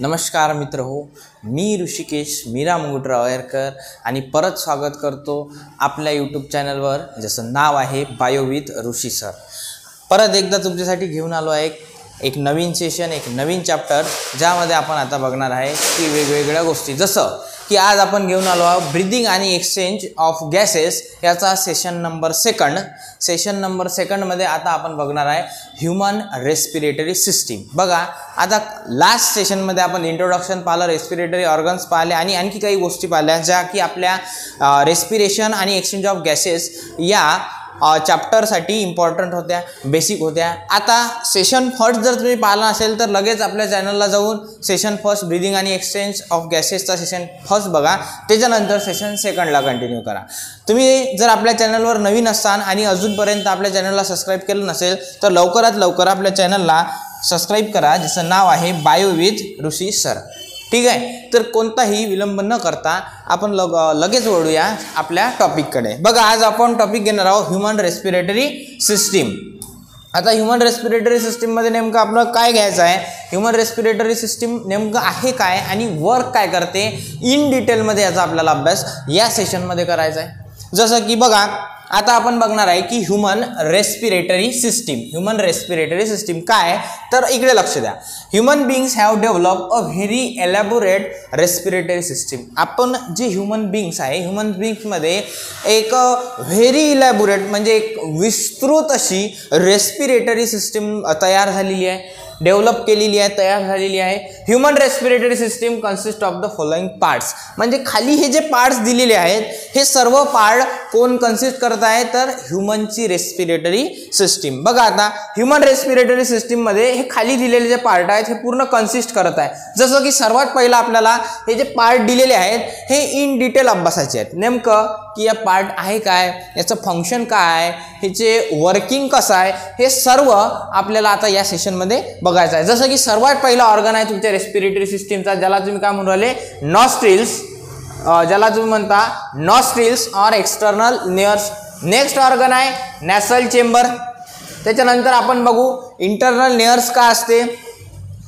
नमस्कार मित्र हो, मी ऋषिकेश मीरा मुंगुटरावयरकर आणि परत स्वागत करतो आपल्या यूट्यूब चॅनलवर, जसं नाव आहे बायो विथ ऋषी सर। परत एकदा तुमच्यासाठी घेऊन आलो आहे एक नवीन सेशन, एक नवीन चॅप्टर, ज्यामध्ये आपण आता बघणार आहे की वेगवेगळ्या गोष्टी, जसं की आज आपण घेऊन आलो आहोत ब्रीदिंग आणि एक्सचेंज ऑफ गॅसेस याचा सेशन नंबर सेकंडमध्ये आता आपण बघणार आहे ह्यूमन रेस्पिरेटरी सिस्टीम। बघा, आता लास्ट सेशनमध्ये आपण इंट्रोडक्शन पाहिलं, रेस्पिरेटरी ऑर्गन्स पाहिले आणि आणखी काही गोष्टी पाहिल्या ज्या की आपल्या रेस्पिरेशन आणि एक्सचेंज ऑफ गॅसेस या चॅप्टरसाठी इम्पॉर्टंट होत्या, बेसिक होत्या। आता सेशन फर्स्ट जर तुम्ही पाहिला असेल तर लगेच आपल्या चॅनलला जाऊन सेशन फर्स्ट ब्रीदिंग आणि एक्सचेंज ऑफ गॅसेसचा सेशन फर्स्ट बघा, त्याच्यानंतर सेशन सेकंडला कंटिन्यू करा। तुम्ही जर आपल्या चॅनलवर नवीन असाल आणि अजूनपर्यंत आपल्या चॅनलला सबस्क्राईब केलं नसेल तर लवकरात लवकर आपल्या चॅनलला सबस्क्राईब करा, ज्याचं नाव आहे बायो विथ ऋषी सर। ठीक आहे, तर कोणताही विलंब न करता आपण लगेच वळूया आपल्या टॉपिककडे। बघा, आज आपण टॉपिक घेणार आहोत ह्यूमन रेस्पिरेटरी सिस्टीम। आता ह्यूमन रेस्पिरेटरी सिस्टीममध्ये नेमकं आपलं काय घ्यायचं आहे, ह्यूमन रेस्पिरेटरी सिस्टीम नेमकं आहे काय आणि वर्क काय करते, इन डिटेलमध्ये याचा आपल्याला अभ्यास या सेशनमध्ये करायचा आहे। जसं की बघा, आता आपण बघणार आहे की ह्यूमन रेस्पिरेटरी सिस्टीम काय, तर इकडे लक्ष द्या। Human beings have develop a very elaborate respiratory system. आपण जे ह्यूमन बीइंग्स आहे, ह्यूमन बीइंग्समध्ये एक व्हेरी इलॅबोरेट म्हणजे एक विस्तृत अशी रेस्पिरेटरी सिस्टीम तयार झालेली आहे, डेव्हलप केलेली आहे, तयार झालेली आहे। Human respiratory system consist of the following parts, म्हणजे खाली हे जे पार्ट्स दिलेले आहेत हे सर्व पार्ट कोण कन्सिस्ट करत आहे, तर ह्यूमनची रेस्पिरेटरी सिस्टीम। बघा, आता ह्यूमन रेस्पिरेटरी सिस्टीम मध्ये हे खाली दिलेले जे पार्ट आहेत हे पूर्ण कन्सिस्ट करत आहे। जसं की सर्वात पहिला आपल्याला हे जे पार्ट दिलेले आहेत हे इन डिटेल अभ्यासाचे आहेत, नेमकं की या पार्ट आहे काय, याचं फंक्शन काय, ह्याचे वर्किंग कसं आहे, हे सर्व आपल्याला आता या सेशनमध्ये बघायचं आहे। जसं की सर्वात पहिला ऑर्गन आहे तुमच्या रेस्पिरेटरी सिस्टीमचा, ज्याला तुम्ही काय म्हणून राहिले, नॉस्ट्रिल्स, ज्याला तुम्ही म्हणता nostrils or external nares. Next organ आहे नॅसल चेंबर, त्याच्यानंतर आपण बघू इंटरनल नेअर्स काय असते,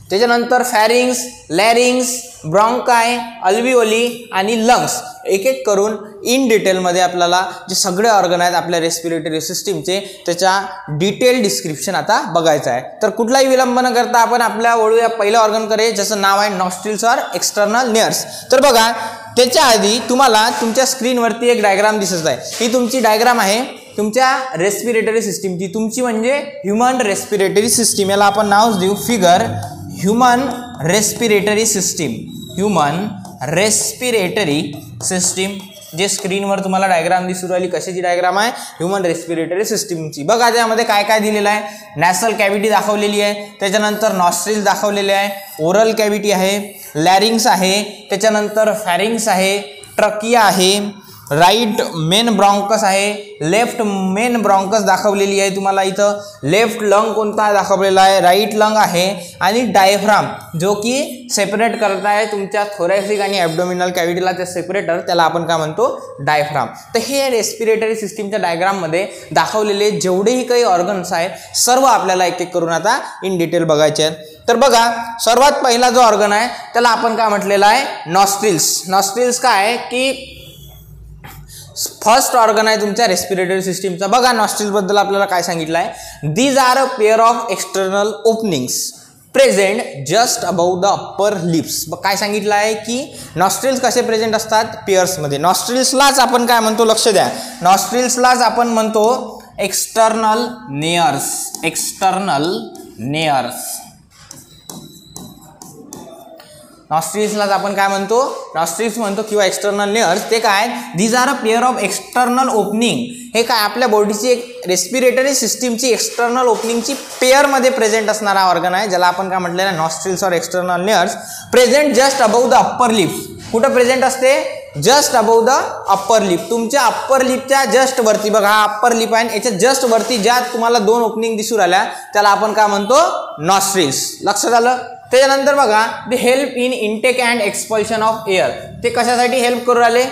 त्याच्यानंतर फॅरिंग्स, लॅरिंग्स, ब्रॉन्काय, अल्विओली आणि लंग्स। एक एक करून इन डिटेलमध्ये आपल्याला जे सगळे ऑर्गन आहेत आपल्या रेस्पिरेटरी सिस्टीमचे त्याच्या डिटेल डिस्क्रिप्शन आता बघायचं आहे। तर कुठलाही विलंब न करता आपण आपल्या वळूया पहिल्या ऑर्गनकडे, ज्याचं नाव आहे नॉस्ट्रिल्स ऑर एक्सटर्नल नेअर्स। तर बघा, त्याच्या आधी तुम्हाला तुमच्या स्क्रीनवरती एक डायग्राम दिसत आहे, ही तुमची डायग्राम आहे तुमच्या रेस्पिरेटरी सिस्टीमची, तुमची म्हणजे ह्यूमन रेस्पिरेटरी सिस्टीम। याला आपण नाव देऊ figure human respiratory system, human respiratory system. जे स्क्रीनवर तुम्हाला डायग्राम दिसू राहिली, कशाची डायग्राम आहे, ह्यूमन रेस्पिरेटरी सिस्टीमची। बघा, त्यामध्ये काय काय दिलेलं आहे, नॅसल कॅव्हिटी दाखवलेली आहे, त्याच्यानंतर नॉस्ट्रिल दाखवलेले आहे, ओरल कॅव्हिटी आहे, लॅरिंग्स आहे, त्याच्यानंतर फॅरिंग्स आहे, ट्रकिया आहे, राईट मेन ब्रॉन्कस आहे, लेफ्ट मेन ब्रॉन्कस दाखवलेली आहे तुम्हाला इथं, लेफ्ट लंग कोणता दाखवलेला आहे, राईट लंग आहे, आणि डायफ्राम जो की सेपरेट करत आहे तुमच्या थोरॅसिक आणि ॲब्डोमिनल कॅव्हिटीला, ते सेपरेटर, त्याला आपण काय म्हणतो, डायफ्राम। तर हे रेस्पिरेटरी सिस्टीमच्या डायग्राममध्ये दाखवलेले जेवढेही काही ऑर्गन्स आहेत सर्व आपल्याला एक एक करून आता इन डिटेल बघायचे आहेत। तर बघा, सर्वात पहिला जो ऑर्गन आहे त्याला आपण काय म्हटलेला आहे, नॉस्ट्रिल्स। नॉस्ट्रिल्स काय आहे की फर्स्ट ऑर्गन आहे तुमच्या रेस्पिरेटरी सिस्टीमचा। बघा, नॉस्ट्रिल्स बद्दल आपल्याला काय सांगितलं आहे, these are a pair of external openings present just about the upper lips. काय सांगितलं आहे की नॉस्ट्रिल्स कसे प्रेझेंट असतात, पेअर्समध्ये। नॉस्ट्रिल्सलाच आपण काय म्हणतो, लक्ष द्या, नॉस्ट्रिल्सलाच आपण म्हणतो एक्सटर्नल नेअर्स, एक्सटर्नल नेअर्स। नॉस्ट्रिल्सलाच आपण काय म्हणतो, नॉस्ट्रिल्स म्हणतो किंवा एक्सटर्नल नेअर्स। ते काय, these are a pair of external opening, हे काय आपल्या बॉडीची एक रेस्पिरेटरी सिस्टीमची एक्सटर्नल ओपनिंगची पेअरमध्ये प्रेझेंट असणारा ऑर्गन आहे, ज्याला आपण काय म्हटलेलं आहे, nostrils or external nares, present just about the upper lips. कुठं प्रेझेंट असते, just about the upper lip, तुमच्या अप्पर लिपच्या जस्ट वरती। बघा, हा अप्पर लिप आहे, याच्या जस्ट वरती ज्यात तुम्हाला दोन ओपनिंग दिसू राहिल्या त्याला आपण काय म्हणतो, नॉस्ट्रिल्स। लक्षात आलं। त्याच्यानंतर बघा, they help in intake and expulsion of air, ते कशासाठी हेल्प करू राहिले,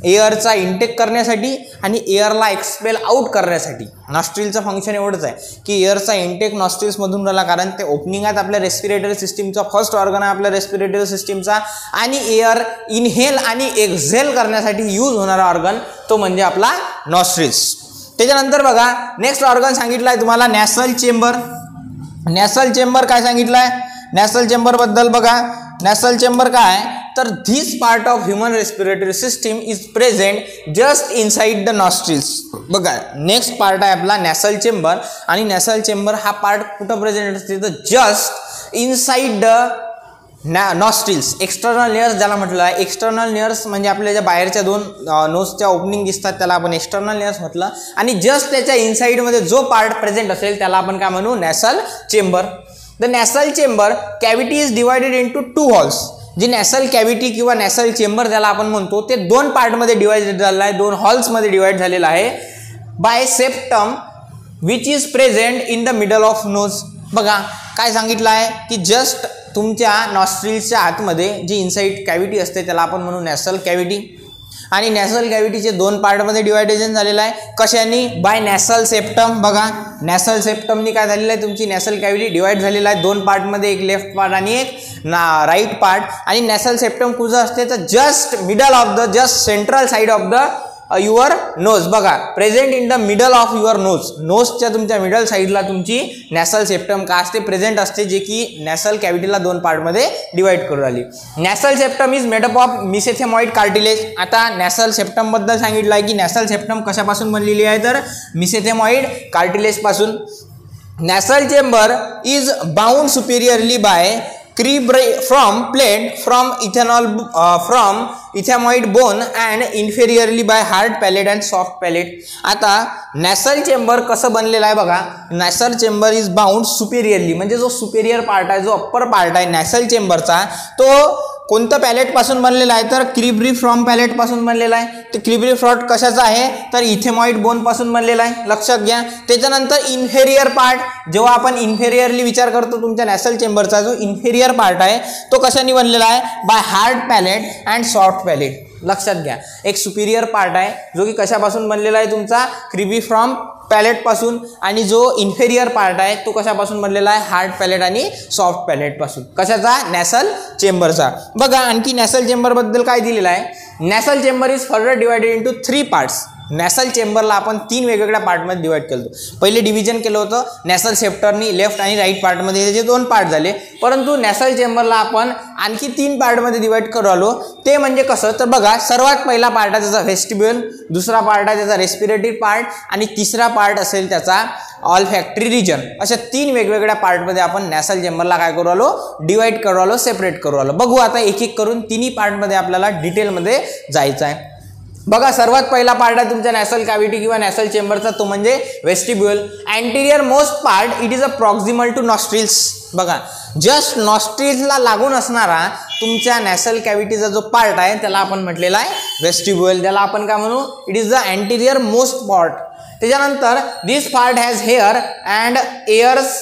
एअरचा इंटेक करण्यासाठी आणि एअरला एक्सपेल आउट करण्यासाठी. नॉस्ट्रिलचं फंक्शन एवढंच आहे की एअरचा इंटेक नॉस्ट्रिल्समधून राहिला, कारण ते ओपनिंग आहेत आपल्या रेस्पिरेटरी सिस्टीमचा, फर्स्ट ऑर्गन आहे आपल्या रेस्पिरेटरी सिस्टीमचा, आणि एअर इनहेल आणि एक्झेल करण्यासाठी यूज होणारा ऑर्गन तो म्हणजे आपला नॉस्ट्रिल्स. त्याच्यानंतर बघा नेक्स्ट ऑर्गन सांगितलं आहे तुम्हाला नॅसल चेंबर. नॅसल चेंबर काय सांगितलं आहे, नॅसल चेंबरबद्दल बघा. नॅसल चेंबर काय तर this part of human respiratory system is present just inside the nostrils. बघा नेक्स्ट पार्ट आहे आपला नॅसल चेंबर, आणि नॅसल चेंबर हा पार्ट कुठं प्रेझेंट असते तर just inside the nostrils. External layers ज्याला म्हटलं आहे, एक्सटर्नल लेअर्स म्हणजे आपल्या ज्या बाहेरच्या दोन नोजच्या ओपनिंग दिसतात त्याला आपण एक्सटर्नल लेअर्स म्हटलं, आणि जस्ट त्याच्या इनसाइडमध्ये जो पार्ट प्रेझेंट असेल त्याला आपण काय म्हणू, nasal chamber. The nasal chamber cavity is divided into 2 halls. जी नॅसल कॅव्हिटी किंवा नॅसल चेंबर ज्याला आपण म्हणतो ते 2 पार्टमध्ये डिवाइड झालेलं आहे, 2 हॉल्समध्ये डिवाइड झालेलं आहे. By septum which is present in the middle of nose. बघा काय सांगितलं आहे की जस्ट तुमच्या नॉस्ट्रिल्सच्या आतमध्ये जी इनसाइड कॅव्हिटी असते त्याला आपण म्हणू नॅसल कॅव्हिटी, आणि नॅसल कॅव्हिटीचे 2 पार्टमध्ये डिवायडेशन झालेलं आहे. कशाने, बाय नॅसल सेप्टम. बघा नॅसल सेप्टमनी काय झालेलं आहे, तुमची नॅसल कॅव्हिटी डिवाइड झालेला आहे 2 पार्टमध्ये, एक लेफ्ट पार्ट आणि एक राईट पार्ट. आणि नॅसल सेप्टम कुठं असते तर just middle of the, just central side of the your nose. बघा present in the middle of your nose. नोजच्या तुमच्या मिडल साईडला तुमची नॅसल सेप्टम का असते, प्रेझेंट असते, जे की नॅसल कॅव्हिटीला 2 पार्टमध्ये डिवाइड करून राहिली. Nasal septum is made up of mesethmoid cartilage. आता नॅसल सेप्टम बद्दल सांगितलं आहे की नॅसल सेप्टम कशापासून बनलेली आहे तर मिसेथेमॉइड कार्टिलेज पासून. Nasal chamber is bound superiorly by from plate from ethmoid bone and inferiorly by hard palate and soft palate. आता नॅसल चेंबर कसं बनलेलं आहे बघा. नॅसल चेंबर इज बाउंड सुपेरियरली, म्हणजे जो सुपेरियर पार्ट आहे, जो अप्पर पार्ट आहे नॅसल चेंबरचा, तो कोणतं पॅलेट पासून बनलेला आहे तर क्रिब्री फ्रॉम पॅलेट पासून बनलेला आहे. ते क्रिब्री फ्रॉट कशाचा आहे तर इथेमॉइड बोन पासून बनलेला आहे, लक्षात घ्या. त्याच्यानंतर इन्फेरियर पार्ट, जेव्हा आपण इन्फेरियरली विचार करतो तुमच्या नॅसल चेंबरचा जो इन्फेरियर पार्ट आहे तो कशाने बनलेला आहे, by hard palate and soft palate. लक्षात घ्या एक सुपिरियर पार्ट आहे जो की कशापासून बनलेला आहे तुमचा क्रिब्री फ्रॉम पॅलेट पासून, आणि जो इन्फेरियर पार्ट आहे तो कशापासून बनलेला आहे हार्ड पॅलेट आणि सॉफ्ट पॅलेट पासून. कशाचा, नॅसल चेंबरचा. बघा आणखी नॅसल चेंबर बद्दल काय दिलेलं आहे. Nasal chamber is further divided into 3 parts. Nasal चेंबरला आपण 3 वेगवेगळ्या पार्टमध्ये डिवाइड केलं. पहिले डिव्हिजन केलं होतं नॅसल सेप्टरनी लेफ्ट आणि राईट पार्टमध्ये, त्याचे 2 पार्ट झाले. परंतु नॅसल चेंबरला आपण आणखी 3 पार्टमध्ये डिवाइड करू आलो. ते म्हणजे कसं तर बघा सर्वात पहिला पार्ट आहे त्याचा व्हेस्टिब्युल, दुसरा पार्ट आहे त्याचा रेस्पिरेटरी पार्ट, आणि तिसरा पार्ट असेल त्याचा ऑल्फॅक्टरी रिजन. अशा 3 वेगवेगळ्या पार्टमध्ये आपण नॅसल चेंबरला काय करू आलो, डिवाइड करू आलो, सेपरेट करू आलो. बघू आता एक एक करून 3 पार्टमध्ये आपल्याला डिटेलमध्ये जायचं आहे. बघा सर्वात पहिला पार्ट आहे तुमच्या नॅसल कॅव्हिटी किंवा नॅसल चेंबरचा, तो म्हणजे vestibule. Anterior most part it is a proximal to nostrils. बघा जस्ट नॉस्ट्रिल्सला लागून असणारा तुमच्या नॅसल कॅव्हिटीचा जो पार्ट आहे त्याला आपण म्हटलेला आहे वेस्टिब्युल. त्याला आपण काय म्हणू, it is the anterior most part. त्याच्यानंतर this part has hair and airs.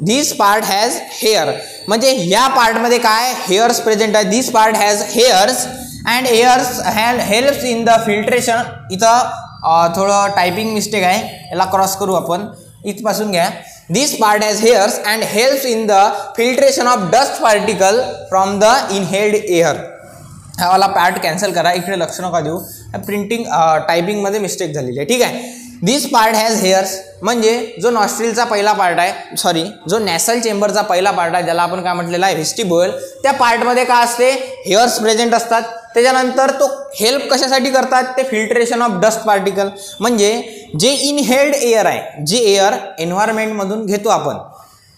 This part has hair म्हणजे ह्या पार्टमध्ये काय हेअर्स प्रेझेंट आहे. This part has hairs and airs helps in the filtration. इथं थोडं टायपिंग मिस्टेक आहे, याला क्रॉस करू आपण, इथपासून घ्या. This part has hairs and helps in the filtration of dust particle from the inhaled air. हा वाला पार्ट कॅन्सल करा, इकडे लक्ष नका देऊ, प्रिंटिंग टायपिंगमध्ये मिस्टेक झालेली आहे, ठीक आहे. दिस पार्ट हॅज हेअर्स म्हणजे जो नॉस्ट्रिलचा पहिला पार्ट आहे, सॉरी जो नॅसल चेंबरचा पहिला पार्ट आहे ज्याला आपण काय म्हटलेला आहे व्हेस्टिब्युल, त्या पार्टमध्ये काय असते हेअर्स प्रेझेंट असतात. त्याच्यानंतर तो हेल्प कशासाठी करतात ते फिल्ट्रेशन ऑफ डस्ट पार्टिकल, म्हणजे जे इनहेल्ड एअर आहे, जे एअर एन्व्हायरमेंटमधून घेतो आपण,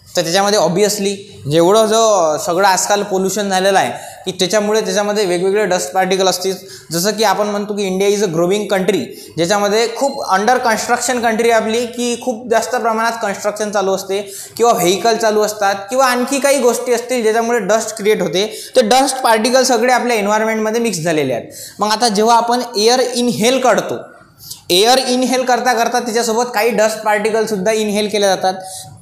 तर त्याच्यामध्ये ऑब्वियसली जेवढं जो सगळं आजकाल पोल्युशन झालेलं आहे की त्याच्यामध्ये वेगवेगळे डस्ट पार्टिकल असतील. जसं की आपण म्हणतो की India is a growing country, ज्याच्यामध्ये खूप अंडर कन्स्ट्रक्शन कंट्री आपली, की खूप जास्त प्रमाणात कन्स्ट्रक्शन चालू असते किंवा व्हेकल चालू असतात किंवा आणखी काही गोष्टी असतील ज्याच्यामुळे डस्ट क्रिएट होते. ते डस्ट पार्टिकल सगळे आपल्या एन्व्हायरमेंटमध्ये मिक्स झालेले आहेत. मग आता जेव्हा आपण एअर इनहेल करतो एअर इनहेल करता करता त्याच्यासोबत काही डस्ट पार्टिकल सुद्धा इनहेल केले जातात,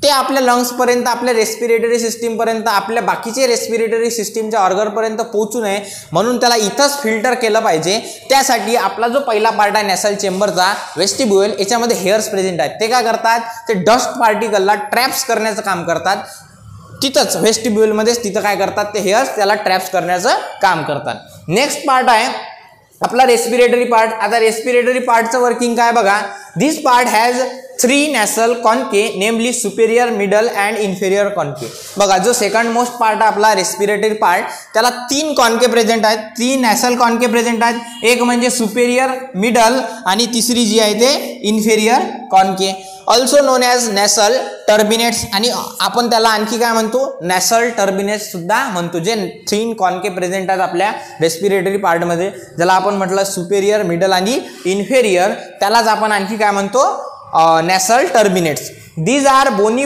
ते आपल्या लंग्सपर्यंत, आपल्या रेस्पिरेटरी सिस्टीमपर्यंत, आपल्या बाकीचे रेस्पिरेटरी सिस्टीमच्या ऑर्गनपर्यंत पोहोचू नये म्हणून त्याला इथंच फिल्टर केलं पाहिजे. त्यासाठी आपला जो पहिला पार्ट आहे नॅसल चेंबरचा वेस्टिब्युल, याच्यामध्ये हेअर्स प्रेझेंट आहेत. ते काय करतात, ते डस्ट पार्टिकलला ट्रॅप्स करण्याचं काम करतात. तिथंच वेस्टिब्युलमध्येच तिथं काय करतात, ते हेअर्स त्याला ट्रॅप्स करण्याचं काम करतात. नेक्स्ट पार्ट आहे आपला रेस्पिरेटरी पार्ट. आता रेस्पिरेटरी पार्टचं वर्किंग काय बघा. दिस पार्ट हॅज 3 नॅसल कॉन्के, नेमली सुपेरियर, मिडल अँड इन्फेरियर कॉन्के. बघा, जो सेकंड मोस्ट पार्ट आपला रेस्पिरेटरी पार्ट, त्याला 3 कॉन्के प्रेझेंट आहेत, 3 नॅसल कॉन्के प्रेझेंट आहेत. एक म्हणजे सुपेरियर, मिडल आणि तिसरी जी आहे ते इन्फेरियर कॉन्के, ऑल्सो नोन ॲज नॅसल टर्बिनेट्स. आणि आपण त्याला आणखी काय म्हणतो, नॅसल टर्बिनेट्स सुद्धा म्हणतो. जे 3 कॉन्के प्रेझेंट आहेत आपल्या रेस्पिरेटरी पार्टमध्ये, ज्याला आपण म्हटलं सुपेरियर, मिडल आणि इन्फेरियर, त्यालाच आपण आणखी काय म्हणतो, nasal turbinates. These are bony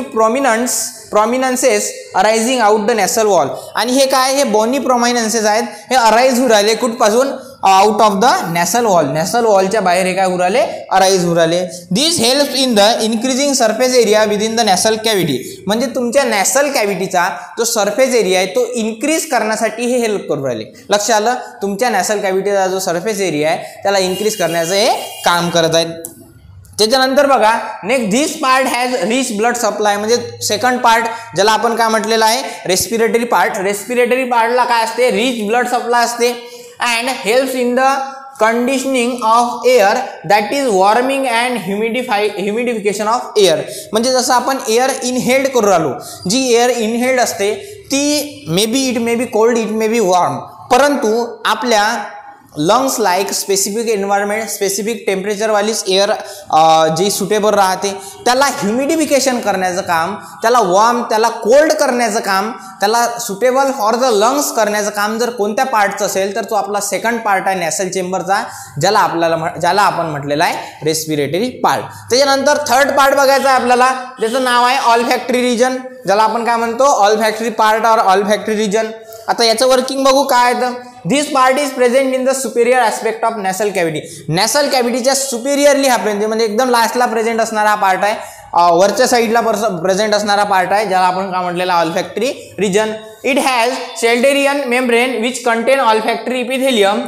prominences arising out the nasal wall. आणि हे काय, हे बोनी प्रॉमिनन्सेस आहेत, हे अराईज होऊ राहिले कुठपासून, out of the nasal wall. Nasal वॉलच्या बाहेर हे काय होऊ राहिले, अराईज होऊ राहिले. This help in the increasing surface area within the nasal cavity. म्हणजे तुमच्या नॅसल कॅव्हिटीचा जो सरफेस एरिया आहे तो इन्क्रीज करण्यासाठी हे हेल्प करू राहिले. लक्ष आलं, तुमच्या नॅसल कॅव्हिटीचा जो सरफेस एरिया आहे त्याला इन्क्रीज करण्याचं हे काम करत आहेत. त्याच्यानंतर बघा, next this part has rich blood supply. म्हणजे सेकंड पार्ट ज्याला आपण काय म्हटलेलं आहे, रेस्पिरेटरी पार्ट. रेस्पिरेटरी पार्टला काय असते, रिच ब्लड सप्लाय असते and helps in the conditioning of air, that is warming and humidification of air. म्हणजे जसं आपण एअर इनहेल्ड करू राहिलो, जी एअर इनहेल्ड असते ती may be it may be cold, it may be warm, परंतु आपल्या लंग्सला एक स्पेसिफिक एन्व्हायरमेंट, स्पेसिफिक टेम्परेचरवालीच एअर जी सुटेबल राहते, त्याला ह्युमिडिफिकेशन करण्याचं काम, त्याला वॉर्म, त्याला कोल्ड करण्याचं काम, त्याला सुटेबल फॉर द लंग्स करण्याचं काम जर कोणत्या पार्टचं असेल तर तो आपला सेकंड पार्ट आहे नॅसल चेंबरचा, ज्याला आपण म्हटलेलं आहे रेस्पिरेटरी पार्ट. त्याच्यानंतर थर्ड पार्ट बघायचा आहे आपल्याला, ज्याचं नाव आहे ऑल्फॅक्टरी रिजन, ज्याला आपण काय म्हणतो, ऑल्फॅक्टरी पार्ट और ऑल्फॅक्टरी रिजन. आता याचं वर्किंग बघू काय आहे. This part is present in the superior aspect of nasal cavity. Nasal कॅव्हिटीच्या सुपेरियरली हा प्रेझेंट, म्हणजे एकदम लास्टला प्रेझेंट असणारा हा पार्ट आहे, वरच्या साईडला प्रेझेंट असणारा पार्ट आहे, ज्याला आपण काय म्हटलेला olfactory region. It has Schneiderian membrane which contain olfactory epithelium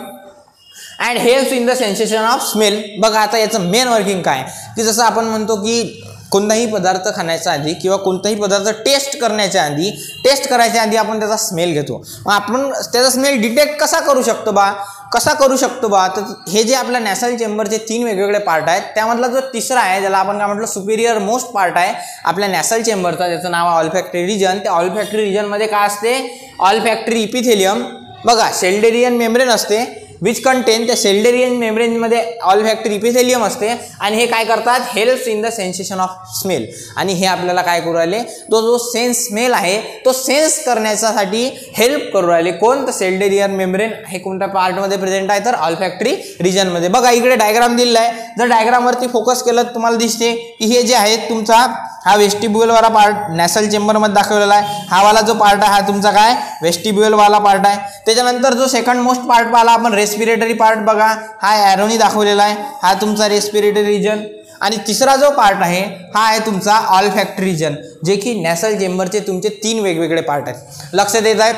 and helps in the sensation of smell. बघा, आता याचं मेन वर्किंग काय, की जसं आपण म्हणतो की कोणताही पदार्थ खाण्याच्या आधी किंवा कोणताही पदार्थ टेस्ट करायच्या आधी आपण त्याचा स्मेल घेतो. मग आपण त्याचा स्मेल डिटेक्ट कसा करू शकतो बा, तर हे जे आपल्या नॅसल चेंबरचे 3 वेगवेगळे पार्ट आहेत, त्यामधला जो तिसरा आहे, ज्याला आपण काय म्हटलं सुपेरियर मोस्ट पार्ट आहे आपल्या नॅसल चेंबरचा, ज्याचं नाव आहे ऑल्फॅक्टरी रिजन. त्या ऑल्फॅक्टरी रिजनमध्ये काय असते, ऑल्फॅक्टरी इपिथेलियम. बघा, शेल्डेरियन मेम्ब्रेन असते विच कंटेन, त्या सेल्डेरियन मेम्ब्रेनमध्ये ऑल्फॅक्टरी इपिथेलियम असते आणि हे काय करतात, helps in the sensation of smell. आणि हे आपल्याला काय करू राहिले, तो जो सेन्स स्मेल आहे तो सेन्स करण्यासाठी हेल्प करू राहिले. कोण, तर सेल्डेरियन मेम्ब्रेन. हे कोणत्या पार्टमध्ये प्रेझेंट आहे, तर ऑल्फॅक्टरी रिजनमध्ये. बघा, इकडे डायग्राम दिलेला आहे, जर डायग्रामवरती फोकस केलं तर तुम्हाला दिसते की हे जे आहे तुमचा हा वेस्टिब्युलवाला पार्ट नॅसल चेंबरमध्ये दाखवलेला आहे. हा वाला जो पार्ट आहे हा तुमचा काय, वेस्टिब्युलवाला पार्ट आहे. त्याच्यानंतर जो सेकंड मोस्ट पार्ट पाहिला आपण रेस्पिरेटरी पार्ट, बघा हा ॲरोनी दाखवलेला आहे, हा तुमचा रेस्पिरेटरी रिजन. आणि तिसरा जो पार्ट आहे हा आहे तुमचा ऑल्फॅक्टरी रिजन, जे की नॅसल चेंबरचे तुमचे 3 वेगवेगळे पार्ट आहेत. लक्षात येत आहेत.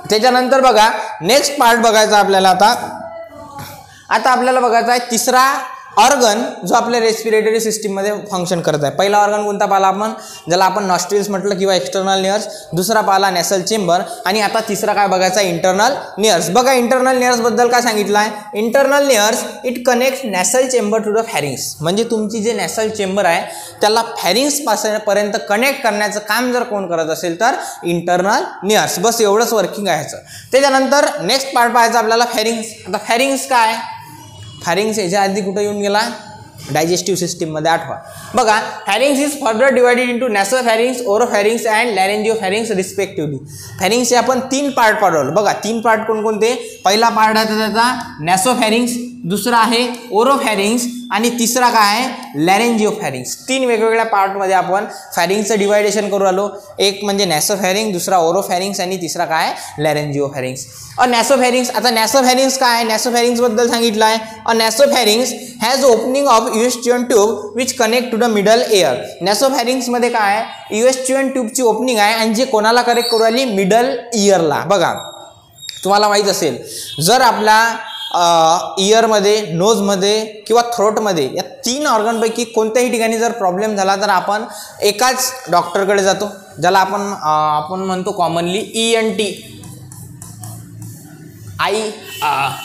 त्याच्यानंतर बघा, नेक्स्ट पार्ट बघायचा आपल्याला. आता आपल्याला बघायचा आहे तिसरा ऑर्गन जो आपल्या रेस्पिरेटरी सिस्टीममध्ये फंक्शन करत आहे. पहिला ऑर्गन कोणता पाहिला आपण, ज्याला आपण नॉस्ट्रिल्स म्हटलं किंवा एक्सटर्नल नियर्स. दुसरा पाहिला नॅसल चेंबर. आणि आता तिसरा काय बघायचा, इंटरनल नियर्स. बघा, इंटरनल नियर्सबद्दल काय सांगितलं आहे. Internal nares it connect nasal chamber to the pharynx. म्हणजे तुमची जे नॅसल चेंबर आहे त्याला फॅरिंग्स पर्यंत कनेक्ट करण्याचं काम जर कोण करत असेल तर इंटरनल नियर्स. बस एवढंच वर्किंग आहे ह्याचं. त्याच्यानंतर नेक्स्ट पार्ट पाहायचा आपल्याला फॅरिंग्स. आता फॅरिंग्स काय, फॅरिंग्स याच्या आधी कुठे येऊन गेला, डायजेस्टिव्ह सिस्टीममध्ये. आठवा. बघा, pharynx is further divided into nasopharynx, oropharynx and laryngopharynx respectively. फॅरिंग्सचे आपण 3 पार्ट पाडवलं. बघा, 3 पार्ट कोणकोणते, पहिला पार्ट आहे त्याचा नॅसोफॅरिंग्स, दुसरा आहे ओरोफॅरिंग्स आणि तिसरा काय आहे लॅरेंजिओफॅरिंग्स. 3 वेगवेगळ्या पार्टमध्ये आपण फॅरिंगचं डिवायडेशन करू आलो. एक म्हणजे नॅसोफॅरिंग, दुसरा ओरोफॅरिंग्स आणि तिसरा काय लॅरेंजिओफॅरिंग्स. नॅसोफॅरिंग्स, आता नॅसोफॅरिंग्स काय आहे, नॅसोफॅरिंग्स बद्दल सांगितलं आहे. Nasopharynx has opening of eustachian tube which connect to the middle ear. Nasopharynx मध्ये काय आहे यूएसच्युअन ट्यूबची ओपनिंग आहे आणि जे कोणाला कनेक्ट करू आली मिडल इयरला. बघा तुम्हाला माहित असेल जर आपला इयरमध्ये, नोजमध्ये किंवा थ्रोटमध्ये या 3 ऑर्गनपैकी कोणत्याही ठिकाणी जर प्रॉब्लेम झाला तर आपण एकाच डॉक्टरकडे जातो, ज्याला आपण म्हणतो commonly ENT,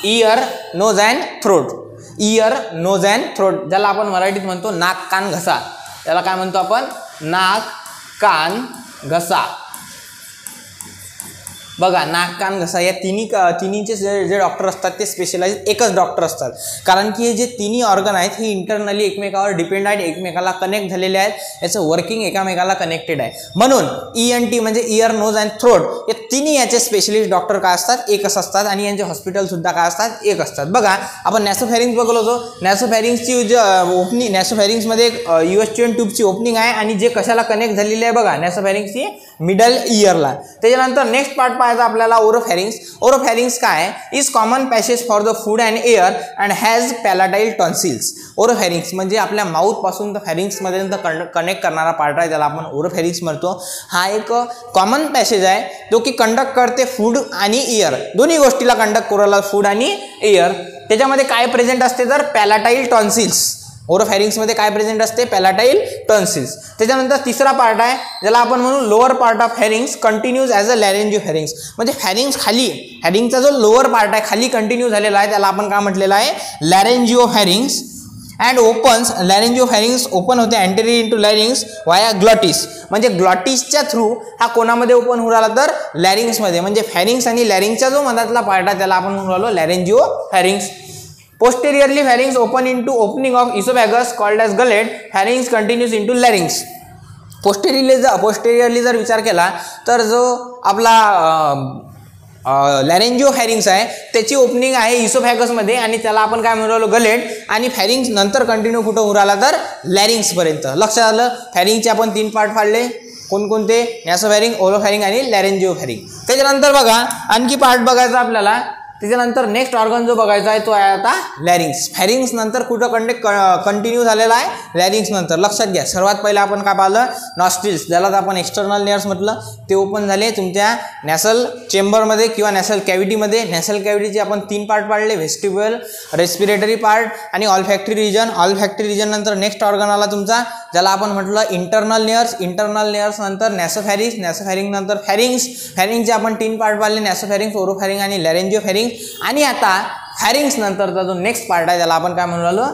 ear nose and throat. Ear nose and throat, ज्याला आपण मराठीत म्हणतो नाक कान घसा. त्याला काय म्हणतो आपण नाक कान घसा. बघा नाक कान घसा या तिन्हीचे जे डॉक्टर असतात ते स्पेशलाइज एकच डॉक्टर असतात, कारण की हे जे तिन्ही ऑर्गन आहेत हे इंटरनली एकमेकावर डिपेंड आहेत, एकमेकाला कनेक्ट झालेले आहेत, याचं वर्किंग एकामेकाला कनेक्टेड आहे. म्हणून ENT म्हणजे इयर नोज अँड थ्रोट या तिन्ही याचे स्पेशलिस्ट डॉक्टर काय असतात एकच असतात आणि यांचे हॉस्पिटल सुद्धा काय असतात एक असतात. बघा आपण नॅसोफॅरिंग्स बघलो होतो. नॅसोफॅरिंग्सची जे ओपनिंग, नॅसोफॅरिंग्समध्ये यूएसच्युअन ट्यूबची ओपनिंग आहे आणि जे कशाला कनेक्ट झालेली आहे बघा नॅसोफॅरिंग्सची मिडल इयरला. त्याच्यानंतर नेक्स्ट पार्ट पाहायचा आपल्याला ओरोफॅरिंग्स. ओरोफॅरिंग्स काय is common passage for the food and air and has palatine tonsils. Oropharynx म्हणजे आपल्या माउथ पासून तर फॅरिंग्स मध्ये कनेक्ट करणारा पार्ट आहे, त्याला आपण ओरोफॅरिंग्स म्हणतो. हा एक कॉमन पॅसेज आहे जो की कंडक्ट करते फूड आणि एअर, दोन्ही गोष्टीला कंडक्ट करूला फूड आणि एअर. त्याच्यामध्ये काय प्रेझेंट असते तर पॅलाटाईल टॉन्सिल्स. ओरोफॅरिंग्समध्ये काय प्रेझेंट असते पॅलाटाईल टॉन्सिल्स. त्याच्यानंतर तिसरा पार्ट आहे ज्याला आपण म्हणू lower part of pharynx continues as a laryngopharynx. म्हणजे फॅरिंग्स खाली, फॅरिंगचा जो लोअर पार्ट आहे खाली कंटिन्यू झालेला आहे त्याला आपण काय म्हटलेलं आहे लॅरेंजिओफॅरिंग्स. अँड ओपन्स, लॅरेंजिओफॅरिंग्स ओपन होते अँटेरियर इंटू लॅरिंग्स वाया ग्लॉटिस. म्हणजे ग्लॉटिसच्या थ्रू हा कोणामध्ये ओपन होऊ राहिला तर लॅरिंग्समध्ये. म्हणजे फॅरिंग्स आणि लॅरिंगचा जो मधातला पार्ट आहे त्याला आपण म्हणू राहिलो लॅरेंजिओफॅरिंग्स. Posteriorly pharynx open into opening of esophagus called as gullet. Pharynx continues into larynx. Posteriorly जर विचार केला तर जो आपला लॅरेंजिओफॅरिंग्स आहे त्याची ओपनिंग आहे इसोफॅगसमध्ये आणि त्याला आपण काय म्हणू गलेट. आणि फॅरिंग्स नंतर कंटिन्यू कुठं होऊ राहिला तर लॅरिंग्सपर्यंत. लक्षात आलं. फॅरिंगचे आपण 3 पार्ट फाडले कोणकोणते नॅसोफॅरिंग, ओरोफॅरिंग आणि लॅरेंजिओफॅरिंग. त्याच्यानंतर बघा आणखी पार्ट बघायचा आपल्याला. त्याच्यानंतर नेक्स्ट ऑर्गन जो बघायचा आहे तो आहे आता लॅरिंग्स. फॅरिंग्स नंतर कुठं कंटिन्यू झालेला आहे लॅरिंग्स नंतर. लक्षात घ्या सर्वात पहिला आपण काय पाहिलं नॉस्ट्रिल्स, ज्याला आपण एक्सटर्नल लेअर्स म्हटलं, ते ओपन झाले तुमच्या नॅसल चेंबरमध्ये किंवा नॅसल कॅव्हिटीमध्ये. नॅसल कॅव्हिटीचे आपण 3 पार्ट पाडले, व्हेस्टिब्युल, रेस्पिरेटरी पार्ट आणि ऑल्फॅक्टरी रिजन. ऑल्फॅक्टरी रिजन नंतर नेक्स्ट ऑर्गन आला तुमचा ज्याला आपण म्हटलं इंटरनल लेअर्स. इंटरनल लेअर्स नंतर नॅसोफॅरिंग्स, नॅसोफॅरिंग नंतर फॅरिंग्स. फॅरिंगचे आपण 3 पार्ट पाडले नॅसोफॅरिंग्स, ओरोफॅरिंग आणि लॅरेंजिओफॅरिंग. आणि आता फॅरिंग्स नंतरचा जो नेक्स्ट पार्ट आहे त्याला आपण काय म्हणू लागलो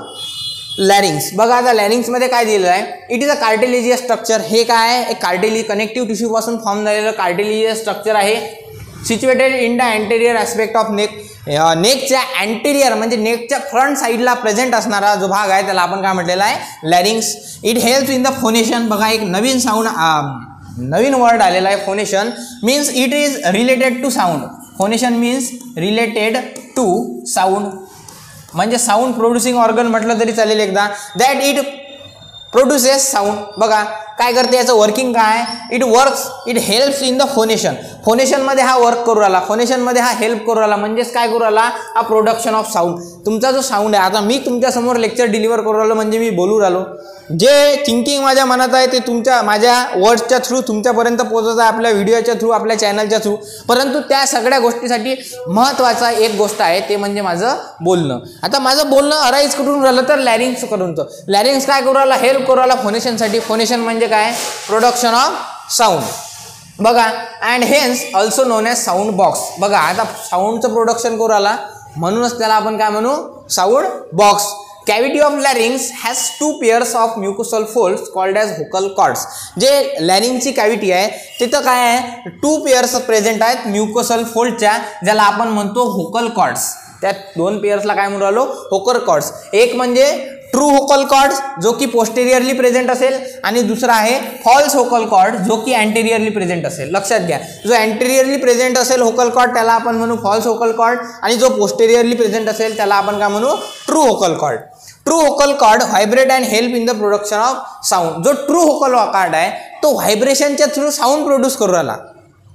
लॅरिंग्स. बघा आता लॅरिंग्समध्ये काय दिलेलं आहे, it is a cartilaginous structure. हे काय आहे एक कनेक्टिव्ह टिश्यू पासून फॉर्म झालेलं कार्टिलेजियस स्ट्रक्चर आहे. Situated in the anterior aspect of neck. नेकच्या अँटेरियर म्हणजे नेकच्या फ्रंट साईडला प्रेझेंट असणारा जो भाग आहे त्याला आपण काय म्हटलेला आहे larynx. It helps in the phonation. बघा एक नवीन वर्ड आलेला आहे phonation. Means it is related to sound. Phonation means related to sound, म्हणजे साऊंड प्रोड्युसिंग ऑर्गन म्हटलं तरी चालेल एकदा. That it produces sound. बघा काय करते याचं वर्किंग काय, it works, it helps in the phonation. फोनेशनमध्ये हा वर्क करू राहिला, फोनेशनमध्ये हा हेल्प करू राहिला. म्हणजेच काय करू राहिला हा प्रोडक्शन ऑफ साऊंड. तुमचा जो साऊंड आहे, आता मी तुमच्यासमोर लेक्चर डिलिव्हर करू राहिलो म्हणजे मी बोलू राहिलो, जे थिंकिंग माझ्या मनात आहे ते माझ्या वर्ड्सच्या थ्रू तुमच्यापर्यंत पोहोचत आहे, आपल्या व्हिडिओच्या थ्रू, आपल्या चॅनलच्या थ्रू. परंतु त्या सगळ्या गोष्टीसाठी महत्त्वाचा एक गोष्ट आहे ते म्हणजे माझं बोलणं. आता माझं बोलणं अराईज करून राहिलं तर लॅरिंग्स करून. लॅरिंग्स काय करू राहिला हेल्प करू राहिला फोनेशनसाठी. फोनेशन म्हणजे काय प्रोडक्शन ऑफ साऊंड. बघा and hence also known as sound box. बघा आता साऊंडचं प्रोडक्शन करू राहिला म्हणूनच त्याला आपण काय म्हणू sound box. Cavity of larynx has 2 pairs of mucosal folds called as vocal cords. जे लॅरिंगची कॅव्हिटी आहे तिथं काय आहे 2 पेअर्स प्रेझेंट आहेत म्युकोसल फोल्डच्या, ज्याला आपण म्हणतो व्होकल कॉर्ड्स. त्या 2 पेअर्सला काय म्हणू राहिलो व्होकल कॉर्ड्स. एक म्हणजे ट्रू व्होकल कॉर्ड जो की पोस्टेरियरली प्रेझेंट असेल आणि दुसरा आहे फॉल्स व्होकल कॉर्ड जो की अँटेरियरली प्रेझेंट असेल. लक्षात घ्या जो अँटेरियरली प्रेझेंट असेल व्होकल कॉर्ड त्याला आपण म्हणू फॉल्स व्होकल कॉर्ड आणि जो पोस्टेरियरली प्रेझेंट असेल त्याला आपण काय म्हणू true vocal cord. True vocal cord vibrate and help in the production of sound. जो ट्रू व्होकल कॉर्ड आहे तो व्हायब्रेशनच्या थ्रू साऊंड प्रोड्यूस करू राहिला.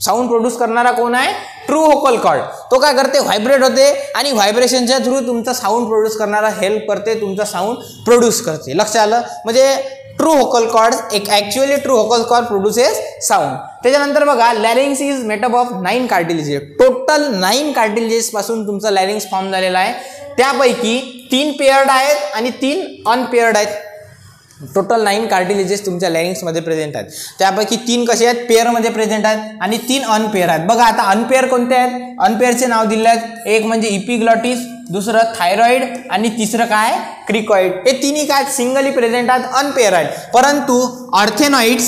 साऊंड प्रोड्यूस करणारा कोण आहे? True vocal cord. तो काय करते? व्हायब्रेट होते आणि व्हायब्रेशनच्या थ्रू तुमचा साऊंड प्रोड्यूस करणारा हेल्प करते, तुमचा साऊंड प्रोड्यूस करते. लक्षात आलं? म्हणजे ट्रू व्होकल कॉर्ड एक actually true vocal cord produces sound. त्याच्यानंतर बघा larynx is made up of 9 cartilages. Total 9 cartilages पासून तुमचा लॅरिंग्स फॉर्म झालेला आहे. त्यापैकी 3 पेअर्ड आहेत आणि 3 अनपेअर्ड आहेत. टोटल 9 कार्टिलेजेस तुमच्या लॅरिंग्समध्ये प्रेझेंट आहेत. त्यापैकी 3 कसे आहेत? पेअरमध्ये प्रेझेंट आहेत आणि 3 अनपेअर आहेत. बघा आता अनपेअर कोणते आहेत? अनपेअरचे नाव दिले आहेत. एक म्हणजे इपिग्लॉटिस, दुसरं थायरॉइड आणि तिसरं काय? क्रिकॉइड. हे तिन्ही काय सिंगली प्रेझेंट आहेत, अनपेअर आहेत. परंतु ऑर्थेनॉइड्स,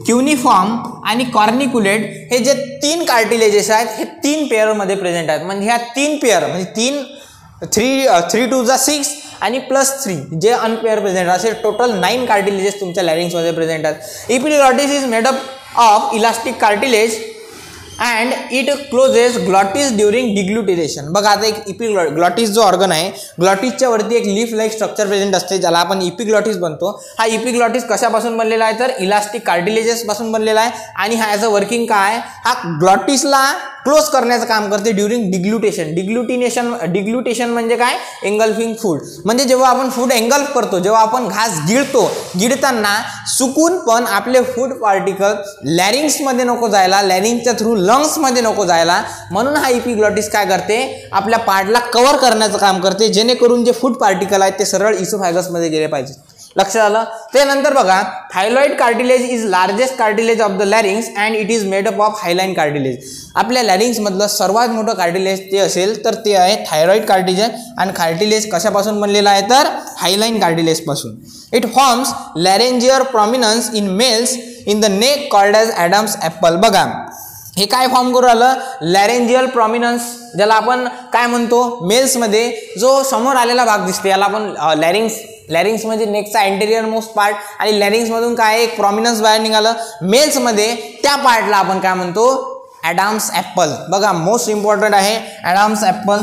क्युनिफॉर्म आणि कॉर्निक्युलेट हे जे 3 कार्टिलेजेस आहेत हे 3 पेअरमध्ये प्रेझेंट आहेत. म्हणजे ह्या 3 पेअर म्हणजे 3 2 6 आणि +3 जे अनपेअर प्रेझेंट असे टोटल 9 कार्टिलेजेस तुमच्या लॅरिंग्समध्ये प्रेझेंट आहेत. Epiglottis is made up of elastic cartilage and it closes glottis during deglutition. बघा आता एक इपिग्लॉटिस जो ऑर्गन आहे, ग्लॉटिसच्या वरती एक लीफ लाईक स्ट्रक्चर प्रेझेंट असते ज्याला आपण इपिग्लॉटिस बनतो. हा इपिग्लॉटिस कशापासून बनलेला आहे? तर इलास्टिक कार्टिलेजेस पासून बनलेला आहे. आणि हा याचं वर्किंग काय? हा ग्लॉटिसला क्लोज करण्याचं काम करते ड्युरिंग डिग्लुटेशन. डिग्लुटेशन म्हणजे काय? Engulfing food. म्हणजे जेव्हा आपण फूड एंगल्फ करतो, जेव्हा आपण घास गिळताना चुकून पण आपले फूड पार्टिकल लॅरिंग्समध्ये नको जायला, लॅरिंगच्या थ्रू लंग्समध्ये नको जायला, म्हणून हा इपिग्लॉटिस काय करते? आपल्या पार्टला कव्हर करण्याचं काम करते, जेणेकरून जे फूड पार्टिकल आहेत ते सरळ इसोफॅगसमध्ये गेले पाहिजेत. लक्षात आलं? त्यानंतर बघा thyroid cartilage is largest cartilage of the larynx and it is made up of hyaline cartilage. आपल्या लॅरिंग्समधलं सर्वात मोठं कार्टिलेज ते असेल तर ते आहे थायरॉइड कार्टिलेज. आणि कार्टिलेज कशापासून बनलेला आहे? तर हायलाइन कार्टिलेजपासून. It forms laryngeal prominence in males in the neck called as Adam's apple. बघा हे काय फॉर्म करू आलं? लॅरेंजियल प्रॉमिनन्स, ज्याला आपण काय म्हणतो? मेल्समध्ये जो समोर आलेला भाग दिसते याला आपण लॅरिंग्स म्हणजे नेकचा अँटेरियर मोस्ट पार्ट. आणि लॅरिंग्समधून काय एक प्रॉमिनन्स बाहेर निघालं. मेल्समध्ये त्या पार्टला आपण काय म्हणतो? Adams apple. बघा मोस्ट इम्पॉर्टंट आहे ॲडम्स ॲपल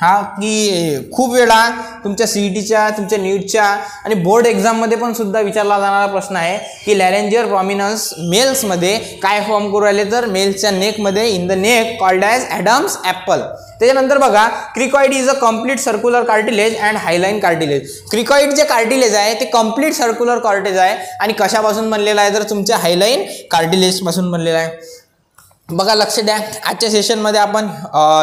हा, की खूप वेळा तुमच्या CETच्या, तुमच्या नीटच्या आणि बोर्ड एक्झाममध्ये पण सुद्धा विचारला जाणारा प्रश्न आहे की लॅरेंजियर प्रॉमिनन्स मेल्समध्ये काय फॉर्म करू राहिले? तर मेल्सच्या नेकमध्ये in the neck called as Adam's apple. त्याच्यानंतर बघा cricoid is a complete circular cartilage and hyaline cartilage. Cricoid जे कार्टिलेज आहे ते कम्प्लीट सर्क्युलर कार्टिलेज आहे आणि कशापासून बनलेला आहे? तर तुमच्या हायलाइन कार्टिलेजपासून बनलेला आहे. बघा लक्ष द्या, आजच्या सेशनमध्ये आपण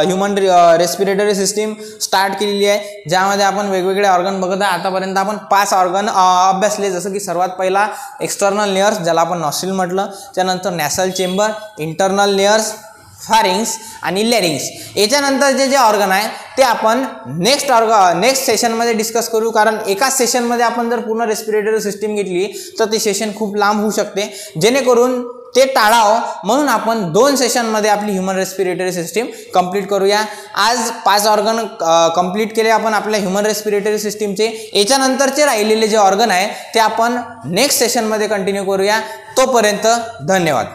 ह्युमन रेस्पिरेटरी सिस्टीम स्टार्ट केलेली आहे, ज्यामध्ये आपण वेगवेगळे ऑर्गन बघत आहे. आतापर्यंत आपण 5 ऑर्गन अभ्यासले, जसं की सर्वात पहिला एक्सटर्नल लेयर्स ज्याला आपण नॉस्ट्रिल म्हटलं, त्यानंतर नॅसल चेंबर, इंटरनल लेयर्स, फारिंग्स आणि लॅरिंग्स. याच्यानंतर जे ऑर्गन आहे ते आपण नेक्स्ट सेशनमध्ये डिस्कस करू, कारण एकाच सेशनमध्ये आपण जर पूर्ण रेस्पिरेटरी सिस्टीम घेतली तर ते सेशन खूप लांब होऊ शकते. जेणेकरून ते टाळावं म्हणून आपण 2 सेशनमध्ये आपली ह्युमन रेस्पिरेटरी सिस्टीम कंप्लीट करूया. आज 5 ऑर्गन कंप्लीट केले आपण आपल्या ह्युमन रेस्पिरेटरी सिस्टीमचे. याच्यानंतरचे राहिलेले जे ऑर्गन आहे ते आपण नेक्स्ट सेशनमध्ये कंटिन्यू करूया. तोपर्यंत धन्यवाद.